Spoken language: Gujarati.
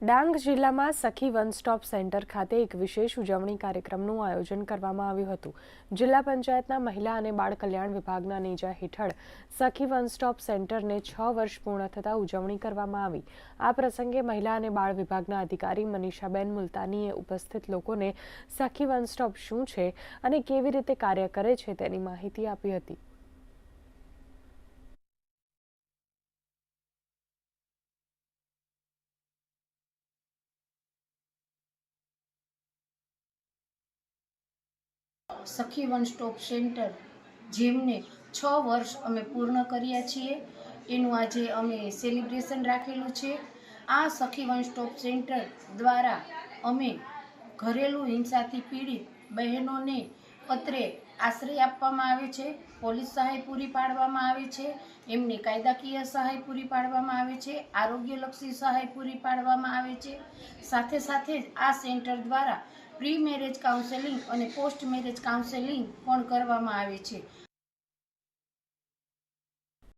ડાંગ જિલ્લામાં સખી વન સ્ટોપ સેન્ટર ખાતે એક વિશેષ ઉજવણી કાર્યક્રમનું આયોજન કરવામાં આવ્યું હતું। જિલ્લા પંચાયતના મહિલા અને બાળ કલ્યાણ વિભાગના નેજા હેઠળ સખી વન સ્ટોપ સેન્ટરને 6 વર્ષ પૂર્ણ થતાં ઉજવણી કરવામાં આવી। આ પ્રસંગે મહિલા અને બાળ વિભાગના અધિકારી મનીષાબેન મુલતાનીએ ઉપસ્થિત લોકોને સખી વન સ્ટોપ શું છે અને કેવી રીતે કાર્ય કરે છે તેની માહિતી આપી હતી। સખી વન સ્ટોપ સેન્ટર જેમને 6 વર્ષ અમે પૂર્ણ કર્યા છીએ એનું આજે અમે સેલિબ્રેશન રાખેલું છે। આ સખી વન સ્ટોપ સેન્ટર દ્વારા અમે ઘરેલું હિંસાથી પીડિત બહેનોને પત્રે આશ્રય આપવામાં આવે છે, પોલીસ સહાય પૂરી પાડવામાં આવે છે, એમને કાયદાકીય સહાય પૂરી પાડવામાં આવે છે, આરોગ્યલક્ષી સહાય પૂરી પાડવામાં આવે છે। સાથે સાથે જ આ સેન્ટર દ્વારા પ્રી મેરેજ કાઉન્સેલિંગ અને પોસ્ટ મેરેજ કાઉન્સેલિંગ પણ કરવામાં આવે છે।